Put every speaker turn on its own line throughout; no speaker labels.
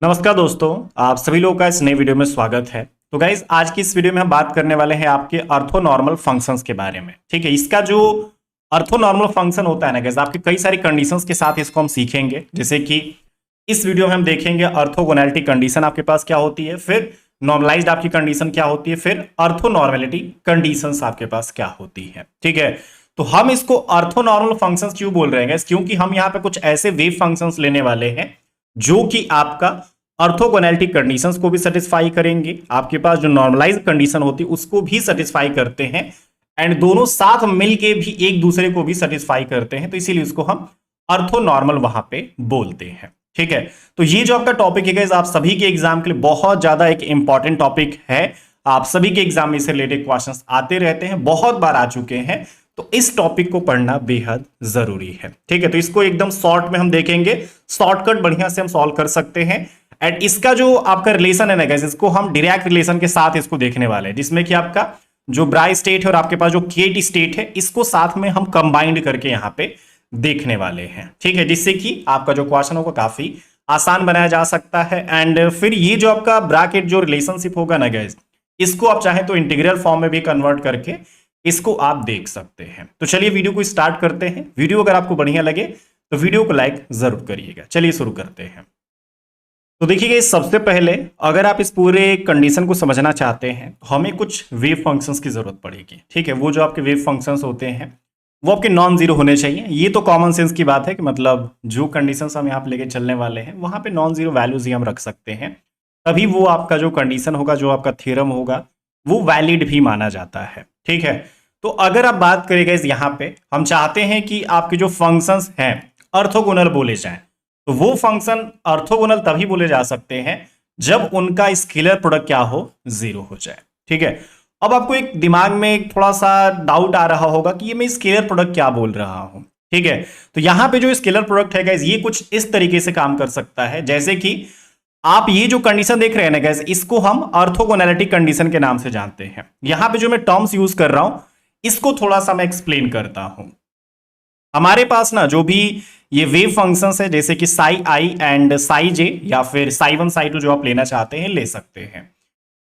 नमस्कार दोस्तों, आप सभी लोगों का इस नए वीडियो में स्वागत है। तो गाइज आज की इस वीडियो में हम बात करने वाले हैं आपके ऑर्थोनॉर्मल फंक्शंस के बारे में। ठीक है, इसका जो ऑर्थोनॉर्मल फंक्शन होता है ना गाइज, आपके कई सारी कंडीशंस के साथ इसको हम सीखेंगे। जैसे कि इस वीडियो में हम देखेंगे ऑर्थोगोनैलिटी कंडीशन आपके पास क्या होती है, फिर नॉर्मलाइज्ड आपकी कंडीशन क्या होती है, फिर ऑर्थोनॉर्मेलिटी कंडीशंस आपके पास क्या होती है। ठीक है, तो हम इसको ऑर्थोनॉर्मल फंक्शंस क्यों बोल रहे हैं गाइज, क्योंकि हम यहाँ पे कुछ ऐसे वेव फंक्शंस लेने वाले हैं जो कि आपका ऑर्थोगोनैलिटी कंडीशंस को भी सेटिस्फाई करेंगे, आपके पास जो नॉर्मलाइज्ड कंडीशन होती है उसको भी सेटिस्फाई करते हैं, एंड दोनों साथ मिलके भी एक दूसरे को भी सेटिस्फाई करते हैं। तो इसीलिए उसको हम ऑर्थोनॉर्मल वहां पे बोलते हैं। ठीक है, तो ये जो आपका टॉपिक है गाइस, आप सभी के एग्जाम के लिए बहुत ज्यादा एक इंपॉर्टेंट टॉपिक है। आप सभी के एग्जाम में इससे रिलेटेड क्वेश्चंस आते रहते हैं, बहुत बार आ चुके हैं, तो इस टॉपिक को पढ़ना बेहद जरूरी है। ठीक है, तो इसको एकदम शॉर्ट में हम देखेंगे, शॉर्टकट बढ़िया से हम सॉल्व कर सकते हैं। एंड इसका जो आपका रिलेशन है ना गाइस, इसको हम डायरेक्ट रिलेशन के साथ इसको देखने वाले हैं, जिसमें कि आपका जो ब्राई स्टेट है और आपके पास जो केट स्टेट है, इसको साथ में हम कंबाइंड करके यहां पे देखने वाले हैं। ठीक है, जिससे कि आपका जो क्वेश्चन होगा काफी आसान बनाया जा सकता है। एंड फिर ये जो आपका ब्रैकेट जो रिलेशनशिप होगा ना गाइस, इसको आप चाहें तो इंटीग्रल फॉर्म में भी कन्वर्ट करके इसको आप देख सकते हैं। तो चलिए वीडियो को स्टार्ट करते हैं। वीडियो अगर आपको बढ़िया लगे तो वीडियो को लाइक जरूर करिएगा। चलिए शुरू करते हैं। तो देखिए सबसे पहले अगर आप इस पूरे कंडीशन को समझना चाहते हैं तो हमें कुछ वेव फंक्शंस की जरूरत पड़ेगी। ठीक है, वो जो आपके वेव फंक्शंस होते हैं वो आपके नॉन जीरो होने चाहिए। ये तो कॉमन सेंस की बात है कि मतलब जो कंडीशंस हम यहाँ पे लेके चलने वाले हैं वहां पे नॉन जीरो वैल्यूज ही हम रख सकते हैं, तभी वो आपका जो कंडीशन होगा, जो आपका थ्योरम होगा, वो वैलिड भी माना जाता है। ठीक है, तो अगर आप बात करेंगे यहाँ पे हम चाहते हैं कि आपके जो फंक्शंस हैं ऑर्थोगोनल बोले जाएं, तो वो फंक्शन ऑर्थोगोनल तभी बोले जा सकते हैं जब उनका स्केलर प्रोडक्ट क्या हो, जीरो हो जाए। ठीक है, अब आपको एक दिमाग में थोड़ा सा डाउट आ रहा होगा कि ये मैं स्केलर प्रोडक्ट क्या बोल रहा हूं। ठीक है, तो यहां पे जो स्केलर प्रोडक्ट है गाइस, ये कुछ इस तरीके से काम कर सकता है, जैसे कि आप ये जो कंडीशन देख रहे हैं ना गाइस, इसको हम ऑर्थोगोनैलिटी कंडीशन के नाम से जानते हैं। यहां पे जो मैं टर्म्स यूज कर रहा हूं इसको थोड़ा सा मैं एक्सप्लेन करता हूं। हमारे पास ना जो भी ये वेव फंक्शंस है, जैसे कि साई आई एंड साई जे, या फिर साई वन साई टू, जो आप लेना चाहते हैं ले सकते हैं।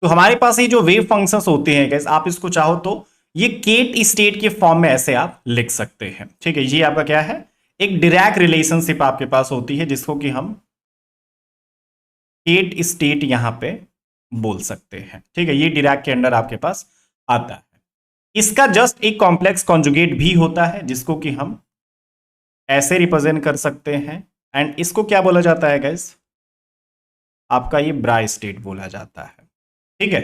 तो हमारे पास ये जो वेव फंक्शंस होते हैं गाइस, आप इसको चाहो तो ये केट स्टेट के फॉर्म में ऐसे आप लिख सकते हैं। ठीक है, ये आपका क्या है, एक डायरेक्ट रिलेशनशिप आपके पास होती है जिसको कि हम केट स्टेट यहां पे बोल सकते हैं। ठीक है, ये डायरेक्ट के अंडर आपके पास आता है। इसका जस्ट एक कॉम्प्लेक्स कॉन्जुगेट भी होता है जिसको कि हम ऐसे रिप्रेजेंट कर सकते हैं, एंड इसको क्या बोला जाता है गाइस, आपका ये ब्राई स्टेट बोला जाता है। ठीक है,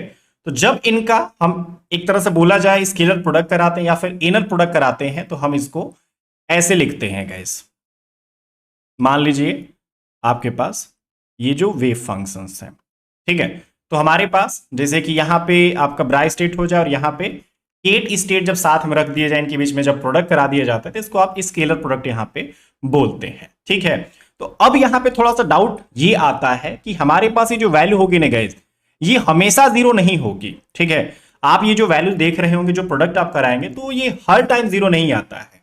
तो जब इनका हम एक तरह से बोला जाए स्केलर प्रोडक्ट कराते हैं या फिर इनर प्रोडक्ट कराते हैं, तो हम इसको ऐसे लिखते हैं गाइस। मान लीजिए आपके पास ये जो वेव फंक्शंस हैं, ठीक है, तो हमारे पास जैसे कि यहां पे आपका ब्राई स्टेट हो जाए और यहां पे केट स्टेट जब साथ में रख दिए जाए, इनके बीच में जब प्रोडक्ट करा दिया जाता है, तो इसको आप स्केलर प्रोडक्ट यहां पे बोलते हैं। ठीक है, तो अब यहां पे थोड़ा सा डाउट ये आता है कि हमारे पास ये जो वैल्यू होगी ना गाइस, ये हमेशा जीरो नहीं होगी। ठीक है, आप ये जो वैल्यू देख रहे होंगे, जो प्रोडक्ट आप कराएंगे, तो ये हर टाइम जीरो नहीं आता है।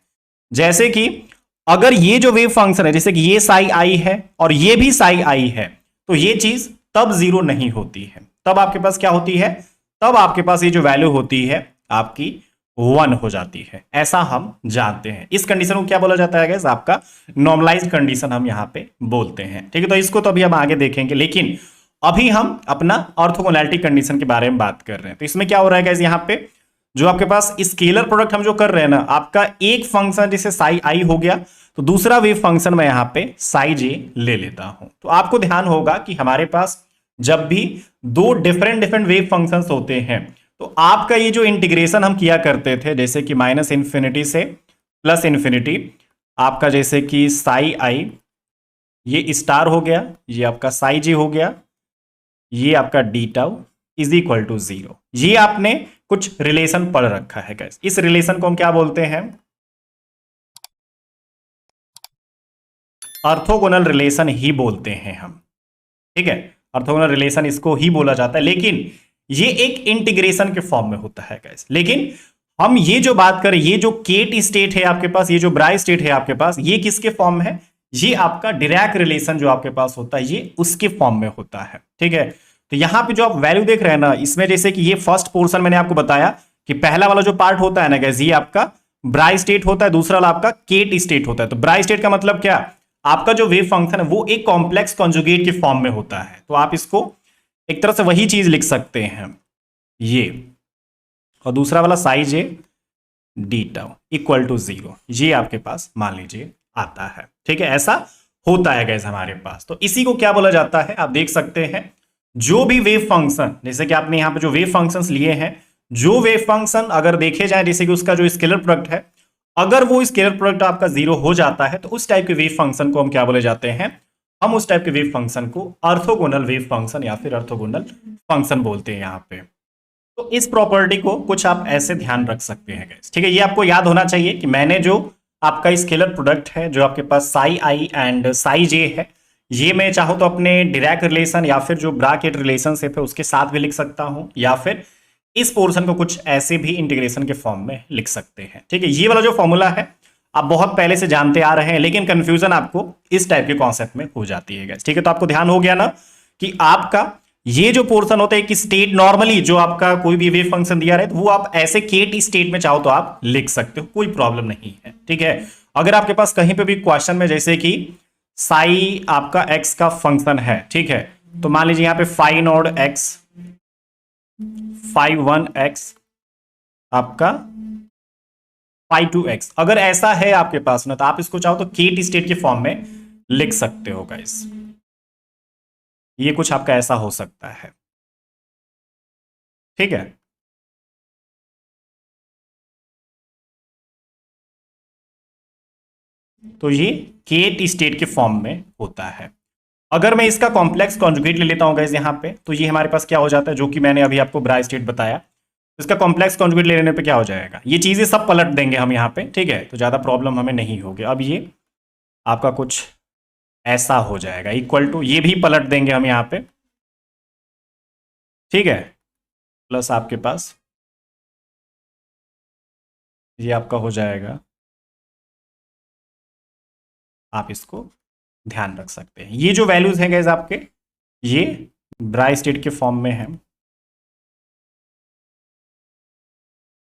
जैसे कि अगर ये जो वेव फंक्शन है, जैसे कि ये साई आई है और ये भी साई आई है, तो ये चीज तब जीरो नहीं होती है। तब आपके पास क्या होती है, तब आपके पास ये जो वैल्यू होती है आपकी 1 हो जाती है, ऐसा हम जानते हैं। इस कंडीशन को क्या बोला जाता है गाइस, आपका नॉर्मलाइज्ड कंडीशन हम यहां पे बोलते हैं। ठीक है, तो इसको तो अभी हम आगे देखेंगे, लेकिन अभी हम अपना ऑर्थोगोनैलिटी कंडीशन के बारे में बात कर रहे हैं। तो इसमें क्या हो रहा है गाइस, यहां पे जो आपके पास स्केलर प्रोडक्ट हम जो कर रहे हैं ना, आपका एक फंक्शन जैसे साई आई हो गया, तो दूसरा वेव फंक्शन मैं यहां पे साई जे ले लेता हूं। तो आपको ध्यान होगा कि हमारे पास जब भी दो डिफरेंट वेव फंक्शंस होते हैं, तो आपका ये जो इंटीग्रेशन हम किया करते थे, जैसे कि माइनस इन्फिनिटी से प्लस इन्फिनिटी, आपका जैसे कि साई आई ये स्टार हो गया, ये आपका साई जे हो गया, ये आपका d tau is equal to 0। ये आपने कुछ रिलेशन पढ़ रखा है गाइस। इस रिलेशन को हम क्या बोलते हैं, ऑर्थोगोनल रिलेशन ही बोलते हैं हम। ठीक है, ऑर्थोगोनल रिलेशन इसको ही बोला जाता है, लेकिन ये एक इंटीग्रेशन के फॉर्म में होता है गाइस। लेकिन हम ये जो बात करें, ये जो केट स्टेट है आपके पास, ये जो ब्राई स्टेट है आपके पास, ये किसके फॉर्म में है, ये आपका डायरेक्ट रिलेशन जो आपके पास होता है ये उसके फॉर्म में होता है। ठीक है, तो यहां पे जो आप वैल्यू देख रहे हैं ना, इसमें जैसे कि ये फर्स्ट पोर्शन मैंने आपको बताया कि पहला वाला जो पार्ट होता है ना गैस, ये आपका ब्राई स्टेट होता है, दूसरा वाला आपका केट स्टेट होता है। तो ब्राई स्टेट का मतलब क्या, आपका जो वेव फंक्शन है वो एक कॉम्प्लेक्स कॉन्जुगेट के फॉर्म में होता है। तो आप इसको एक तरह से वही चीज लिख सकते हैं ये, और दूसरा वाला size a d tau equal to 0, ये आपके पास मान लीजिए आता है। ठीक है, ऐसा होता है गैस हमारे पास। तो इसी को क्या बोला जाता है, आप देख सकते हैं जो भी वेव फंक्शन, जैसे कि आपने यहां पे जो वेव फंक्शंस लिए हैं, जो वेव फंक्शन अगर देखे जाए जैसे कि उसका जो स्केलर प्रोडक्ट है, अगर वो स्केलर प्रोडक्ट आपका 0 हो जाता है तो उस टाइप के वेव फंक्शन को हम क्या बोले जाते हैं, हम उस टाइप के वेव फंक्शन को ऑर्थोगोनल वेव फंक्शन या फिर ऑर्थोगोनल फंक्शन बोलते हैं यहाँ पे। तो इस प्रॉपर्टी को कुछ आप ऐसे ध्यान रख सकते हैं गाइस। ठीक है, ये आपको याद होना चाहिए कि मैंने जो आपका स्केलर प्रोडक्ट है जो आपके पास साई आई एंड साई जे है, ये मैं चाहूँ तो अपने डायरेक्ट रिलेशन या फिर जो ब्रैकेट रिलेशनशिप है उसके साथ भी लिख सकता हूं, या फिर इस पोर्शन को कुछ ऐसे भी इंटीग्रेशन के फॉर्म में लिख सकते हैं। ठीक है, ये वाला जो फॉर्मूला है आप बहुत पहले से जानते आ रहे हैं, लेकिन कंफ्यूजन आपको इस टाइप के कॉन्सेप्ट में हो जाती है गाइस। ठीक है, तो आपको ध्यान हो गया ना कि आपका ये जो पोर्शन होता है कि स्टेट नॉर्मली जो आपका कोई भी वेव फंक्शन दिया रहे तो वो आप ऐसे केट स्टेट में चाहो तो आप लिख सकते हो, कोई प्रॉब्लम नहीं है। ठीक है, अगर आपके पास कहीं पे भी क्वेश्चन में जैसे कि साई आपका एक्स का फंक्शन है, ठीक है, तो मान लीजिए यहां पे phi naught x, phi 1 x, आपका फाई 2 एक्स, अगर ऐसा है आपके पास ना तो आप इसको चाहो तो केट स्टेट के फॉर्म में लिख सकते हो गाइस। ये कुछ आपका ऐसा हो सकता है। ठीक है, तो ये केट स्टेट के फॉर्म में होता है। अगर मैं इसका कॉम्प्लेक्स कॉन्जुगेट ले लेता हूं गाइस यहाँ पे, तो ये हमारे पास क्या हो जाता है, जो कि मैंने अभी आपको ब्राई स्टेट बताया, इसका कॉम्प्लेक्स कॉन्जुगेट ले लेने पे क्या हो जाएगा, ये चीजें सब पलट देंगे हम यहाँ पे। ठीक है, तो ज्यादा प्रॉब्लम हमें नहीं होगी। अब ये आपका कुछ ऐसा हो जाएगा, इक्वल टू ये भी पलट देंगे हम यहाँ पे। ठीक है, प्लस आपके पास ये आपका हो जाएगा, आप इसको ध्यान रख सकते हैं। ये जो वैल्यूज हैं गाइस आपके, ये ब्राई स्टेट के फॉर्म में है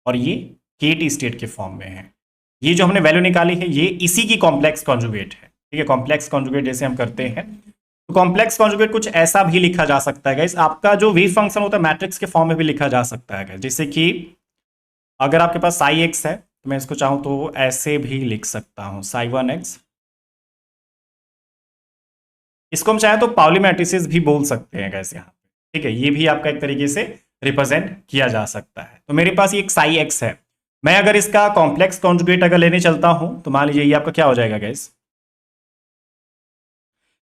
और ये केट स्टेट के फॉर्म में है। ये जो हमने वैल्यू निकाली है ये इसी की कॉम्प्लेक्स कॉन्जुगेट है। ठीक है, कॉम्प्लेक्स कॉन्जुगेट जैसे हम करते हैं तो कॉम्प्लेक्स कॉन्जुगेट कुछ ऐसा भी लिखा जा सकता है गाइस, आपका जो वेव फंक्शन होता है मैट्रिक्स के फॉर्म में भी लिखा जा सकता है गाइस। जैसे कि अगर आपके पास साई एक्स है तो मैं इसको चाहूं तो ऐसे भी लिख सकता हूं, साई 1 एक्स, इसको हम चाहे तो पाउली मैट्रिसेस भी बोल सकते हैं गाइस यहाँ पे। ठीक है, ये भी आपका एक तरीके से रिप्रेजेंट किया जा सकता है। तो मेरे पास ये एक साई एक्स है, मैं अगर इसका कॉम्प्लेक्स कॉन्जुगेट अगर लेने चलता हूं तो मान लीजिए ये आपका क्या हो जाएगा गाइस,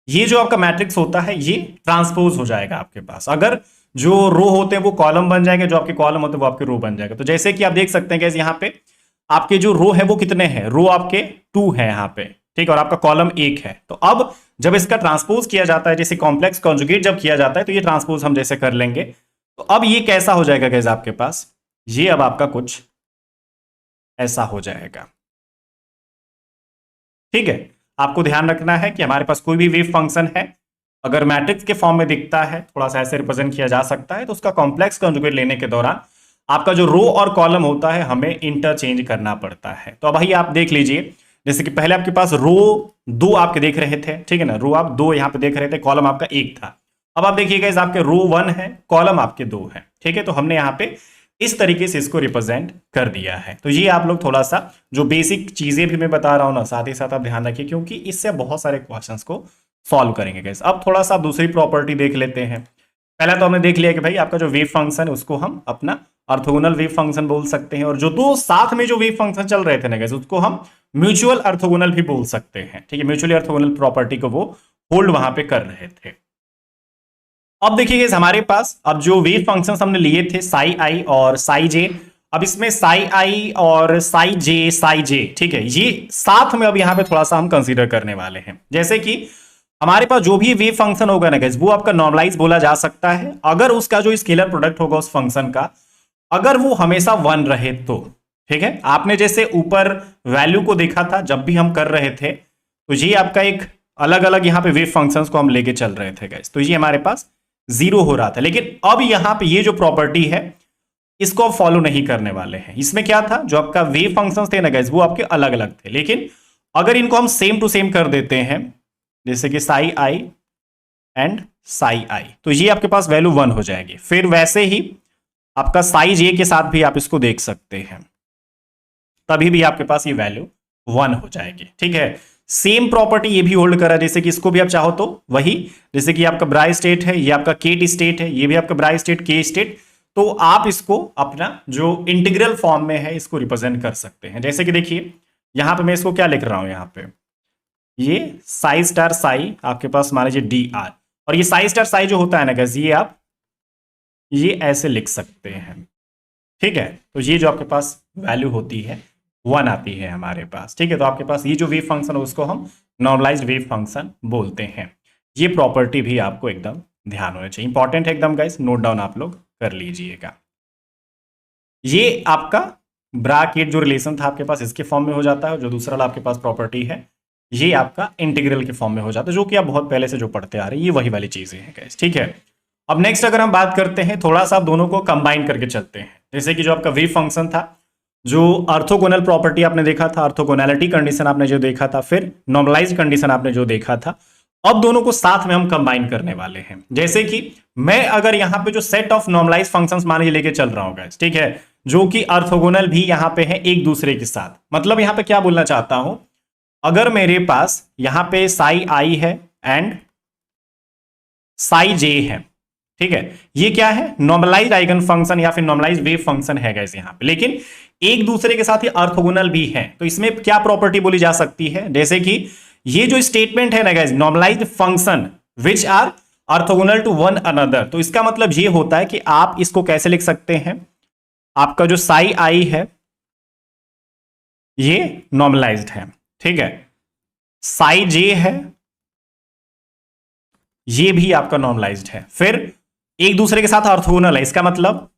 ये जो आपका मैट्रिक्स होता है ये ट्रांसपोज हो जाएगा आपके पास। अगर जो रो होते हैं वो कॉलम बन जाएंगे, जो आपके कॉलम होते हैं वो आपके रो बन जाएगा। तो जैसे कि आप देख सकते हैं गाइस यहाँ पे आपके जो रो है वो कितने हैं, रो आपके 2 है यहाँ पे। ठीक है, और आपका कॉलम 1 है। तो अब जब इसका ट्रांसपोज किया जाता है, जैसे कॉम्प्लेक्स कॉन्जुगेट जब किया जाता है तो ये ट्रांसपोज हम जैसे कर लेंगे, तो अब ये कैसा हो जाएगा गाइस आपके पास, ये अब आपका कुछ ऐसा हो जाएगा। ठीक है, आपको ध्यान रखना है कि हमारे पास कोई भी वेव फंक्शन है अगर मैट्रिक्स के फॉर्म में दिखता है, थोड़ा सा ऐसे रिप्रेजेंट किया जा सकता है, तो उसका कॉम्प्लेक्स कॉन्जुगेट लेने के दौरान आपका जो रो और कॉलम होता है हमें इंटरचेंज करना पड़ता है। तो अब भाई आप देख लीजिए, जैसे कि पहले आपके पास रो 2 आपके देख रहे थे, ठीक है ना, रो आप 2 यहां पे देख रहे थे, कॉलम आपका 1 था। अब आप देखिएगा इस आपके रो 1 है, कॉलम आपके 2 है। ठीक है, तो हमने यहाँ पे इस तरीके से इसको रिप्रेजेंट कर दिया है। तो ये आप लोग थोड़ा सा जो बेसिक चीजें भी मैं बता रहा हूं ना, साथ ही साथ आप ध्यान रखिए, क्योंकि इससे बहुत सारे क्वेश्चंस को सॉल्व करेंगे गाइस। अब थोड़ा सा आप दूसरी प्रॉपर्टी देख लेते हैं। पहला तो हमने देख लिया कि भाई आपका जो वेव फंक्शन है उसको हम अपना ऑर्थोगोनल वेव फंक्शन बोल सकते हैं, और जो दो साथ में जो वेव फंक्शन चल रहे थे ना गाइस उसको हम म्यूचुअल ऑर्थोगोनल भी बोल सकते हैं। ठीक है, म्यूचुअली ऑर्थोगोनल प्रॉपर्टी को वो होल्ड वहां पे कर रहे थे। अब देखिए गाइस हमारे पास अब जो वेव फंक्शंस हमने लिए थे साई आई और साई जे, अब इसमें साई आई और साई जे, ठीक है, ये साथ में अब यहां पे थोड़ा सा हम कंसीडर करने वाले हैं। जैसे कि हमारे पास जो भी वेव फंक्शन होगा ना गाइस वो आपका नॉर्मलाइज बोला जा सकता है अगर उसका जो स्केलर प्रोडक्ट होगा उस फंक्शन का, अगर वो हमेशा 1 रहे तो। ठीक है, आपने जैसे ऊपर वैल्यू को देखा था जब भी हम कर रहे थे, तो ये आपका एक अलग अलग यहाँ पे वेव फंक्शंस को हम लेके चल रहे थे गाइस, तो ये हमारे पास 0 हो रहा था। लेकिन अब यहाँ पे ये जो प्रॉपर्टी है इसको आप फॉलो नहीं करने वाले हैं। इसमें क्या था, जो आपका वेव फंक्शंस थे ना गाइस वो आपके अलग अलग थे, लेकिन अगर इनको हम सेम टू सेम कर देते हैं जैसे कि साई आई एंड साई आई, तो ये आपके पास वैल्यू 1 हो जाएगी। फिर वैसे ही आपका साई जे के साथ भी आप इसको देख सकते हैं, तभी भी आपके पास ये वैल्यू 1 हो जाएगी। ठीक है, सेम प्रॉपर्टी ये भी होल्ड करा, जैसे कि इसको भी आप चाहो तो वही, जैसे कि आपका ब्राई स्टेट है, ये आपका केट स्टेट है, ये भी आपका ब्राई स्टेट के स्टेट, तो आप इसको अपना जो इंटीग्रल फॉर्म में है इसको रिप्रेजेंट कर सकते हैं। जैसे कि देखिए यहां पे मैं इसको क्या लिख रहा हूं, यहां पे ये साई स्टार साई आपके पास मान लीजिए डी आर, और ये साई स्टार साई जो होता है ना गाइस ये आप ये ऐसे लिख सकते हैं। ठीक है, तो ये जो आपके पास वैल्यू होती है 1 आती है हमारे पास। ठीक है, तो आपके पास ये जो वेव फंक्शन है उसको हम नॉर्मलाइज्ड वेव फंक्शन बोलते हैं। ये प्रॉपर्टी भी आपको एकदम ध्यान होना चाहिए, इंपॉर्टेंट है एकदम गाइस, नोट डाउन आप लोग कर लीजिएगा। ये आपका ब्रैकेट जो रिलेशन था आपके पास इसके फॉर्म में हो जाता है, जो दूसरा आपके पास प्रॉपर्टी है ये आपका इंटीग्रल के फॉर्म में हो जाता है, जो कि आप बहुत पहले से जो पढ़ते आ रहे हैं, ये वही वाली चीजें हैं गाइस। ठीक है, अब नेक्स्ट अगर हम बात करते हैं थोड़ा सा आप दोनों को कंबाइन करके चलते हैं, जैसे कि जो आपका वेव फंक्शन था, जो ऑर्थोगोनल प्रॉपर्टी आपने देखा था, ऑर्थोगोनैलिटी कंडीशन आपने जो देखा था, फिर नॉर्मलाइज्ड कंडीशन आपने जो देखा था, अब दोनों को साथ में हम कंबाइन करने वाले हैं। जैसे कि मैं अगर यहां पे जो सेट ऑफ नॉर्मलाइज्ड फंक्शंस मान लीजिए लेके चल रहा हूं गाइस, ठीक है, जो कि ऑर्थोगोनल भी यहां पे है एक दूसरे के साथ, मतलब यहां पे क्या बोलना चाहता हूं, अगर मेरे पास यहां पे साई आई है एंड साई जे है, ठीक है, ये क्या है, नॉर्मलाइज्ड आइगन फंक्शन या फिर नॉर्मलाइज्ड वेव फंक्शन है गाइस यहां पे, लेकिन एक दूसरे के साथ ही ऑर्थोगोनल भी है। तो इसमें क्या प्रॉपर्टी बोली जा सकती है, जैसे कि ये जो स्टेटमेंट है ना guys, normalised function which are orthogonal to one another, तो इसका मतलब ये होता है कि आप इसको कैसे लिख सकते हैं, आपका जो साई आई है ये नॉर्मलाइज्ड है, ठीक है, साई जे है ये भी आपका नॉर्मलाइज्ड है, फिर एक दूसरे के साथ ऑर्थोगोनल है, इसका मतलब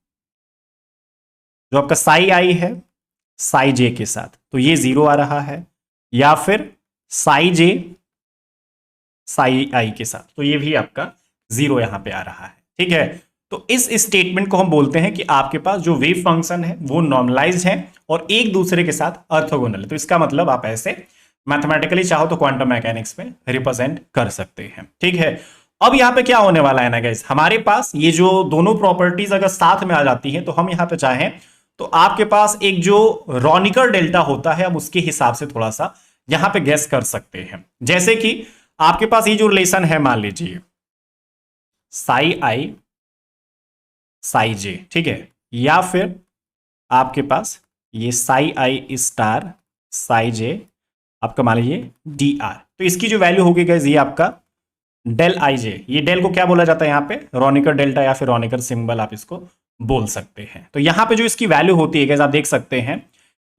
जो आपका साई आई है साई जे के साथ, तो ये 0 आ रहा है, या फिर साई जे साई आई के साथ, तो ये भी आपका 0 यहां पे आ रहा है। ठीक है, तो इस स्टेटमेंट को हम बोलते हैं कि आपके पास जो वेव फंक्शन है वो नॉर्मलाइज्ड है और एक दूसरे के साथ ऑर्थोगोनल है। तो इसका मतलब आप ऐसे मैथमेटिकली चाहो तो क्वांटम मैकेनिक्स में रिप्रेजेंट कर सकते हैं। ठीक है, अब यहां पे क्या होने वाला है ना गाइस, हमारे पास ये जो दोनों प्रॉपर्टीज अगर साथ में आ जाती हैं तो हम यहां पे चाहें तो आपके पास एक जो रोनिकर डेल्टा होता है, अब उसके हिसाब से थोड़ा सा यहां पे गेस कर सकते हैं। जैसे कि आपके पास ये जो रिलेशन है, मान लीजिए साई आई साई जे, ठीक है, या फिर आपके पास ये साई आई स्टार साई जे आपका मान लीजिए डी आर, तो इसकी जो वैल्यू होगी गाइस ये आपका डेल आई जे, ये डेल को क्या बोला जाता है यहाँ पे, रोनिकर डेल्टा या फिर रोनिकर सिंबल आप इसको बोल सकते हैं। तो यहाँ पे जो इसकी वैल्यू होती है गाइस आप देख सकते हैं,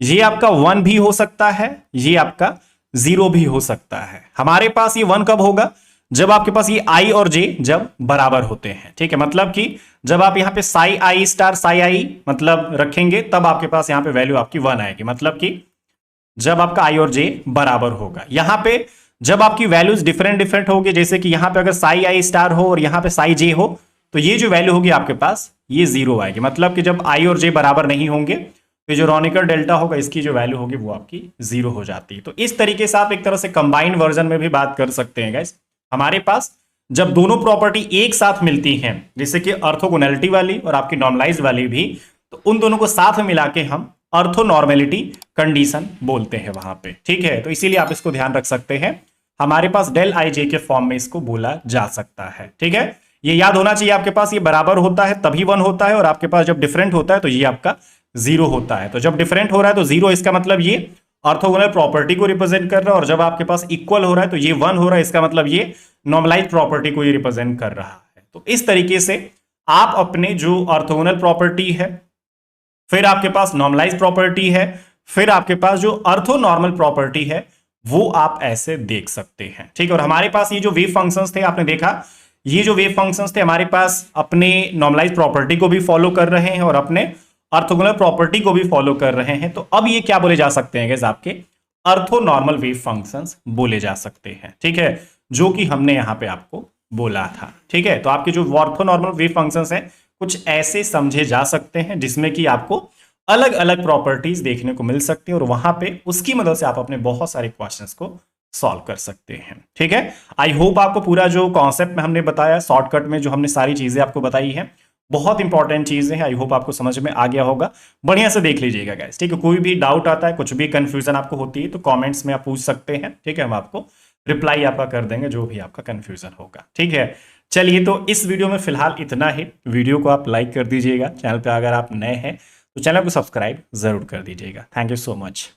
ये आपका 1 भी हो सकता है, ये आपका 0 भी हो सकता है। हमारे पास ये 1 कब होगा, जब आपके पास ये आई और जे जब बराबर होते हैं। ठीक है, मतलब कि जब आप यहाँ पे साई आई स्टार साई आई मतलब रखेंगे तब आपके पास यहाँ पे वैल्यू आपकी 1 आएगी, मतलब कि जब आपका आई और जे बराबर होगा। यहां पे जब आपकी वैल्यूज डिफरेंट होगी, जैसे कि यहां पे अगर साई आई स्टार हो और यहां पे साई जे हो, तो ये जो वैल्यू होगी आपके पास ये 0 आएगी, मतलब कि जब आई और जे बराबर नहीं होंगे तो जो रोनिकर डेल्टा होगा इसकी जो वैल्यू होगी वो आपकी 0 हो जाती है। तो इस तरीके से आप एक तरह से कंबाइंड वर्जन में भी बात कर सकते हैं गाइस। हमारे पास जब दोनों प्रॉपर्टी एक साथ मिलती हैं, जैसे कि ऑर्थोगोनैलिटी वाली और आपकी नॉर्मलाइज्ड वाली भी, तो उन दोनों को साथ में मिला के हम ऑर्थोनॉर्मेलिटी कंडीशन बोलते हैं वहां पे। ठीक है, तो इसीलिए आप इसको ध्यान रख सकते हैं, हमारे पास डेल आई जे के फॉर्म में इसको बोला जा सकता है। ठीक है, ये याद होना चाहिए आपके पास, ये बराबर होता है तभी 1 होता है, और आपके पास जब डिफरेंट होता है तो ये आपका 0 होता है। तो जब डिफरेंट हो रहा है तो 0, इसका मतलब ये ऑर्थोगोनल प्रॉपर्टी को रिप्रेजेंट कर रहा है, और जब आपके पास इक्वल हो रहा है तो ये 1 हो रहा है, इसका मतलब ये नॉर्मलाइज्ड प्रॉपर्टी को ये रिप्रेजेंट कर रहा है। तो इस तरीके से आप अपने जो ऑर्थोगोनल प्रॉपर्टी है, फिर आपके पास नॉर्मलाइज्ड प्रॉपर्टी है, फिर आपके पास जो ऑर्थोनॉर्मल प्रॉपर्टी है, वो आप ऐसे देख सकते हैं। ठीक है, और हमारे पास ये जो वेव फंक्शंस थे, आपने देखा ये जो वेव फंक्शंस थे हमारे पास अपने नॉर्मलाइज्ड प्रॉपर्टी को भी फॉलो कर रहे हैं और अपने ऑर्थोगोनल प्रॉपर्टी को भी फॉलो कर रहे हैं। तो अब ये क्या बोले जा सकते हैं गाइस, आपके ऑर्थोनॉर्मल वेव फंक्शंस बोले जा सकते हैं, ठीक है, जो कि हमने यहां पे आपको बोला था, ठीक है। तो आपके जो ऑर्थोनॉर्मल वेव फंक्शंस हैं कुछ ऐसे समझे जा सकते हैं जिसमें कि आपको अलग अलग प्रॉपर्टीज देखने को मिल सकती है और वहां पे उसकी मदद से आप अपने बहुत सारे क्वेश्चंस को सॉल्व कर सकते हैं, ठीक है। आई होप आपको पूरा जो कॉन्सेप्ट में हमने बताया शॉर्टकट में जो हमने सारी चीजें आपको बताई है बहुत इंपॉर्टेंट चीजें हैं, आई होप आपको समझ में आ गया होगा। बढ़िया से देख लीजिएगा गाइस, ठीक है। कोई भी डाउट आता है, कुछ भी कंफ्यूजन आपको होती है तो कमेंट्स में आप पूछ सकते हैं, ठीक है, हम आपको रिप्लाई आपका कर देंगे जो भी आपका कंफ्यूजन होगा, ठीक है। चलिए, तो इस वीडियो में फिलहाल इतना ही। वीडियो को आप लाइक कर दीजिएगा, चैनल पे अगर आप नए हैं तो चैनल को सब्सक्राइब जरूर कर दीजिएगा। Thank you so much.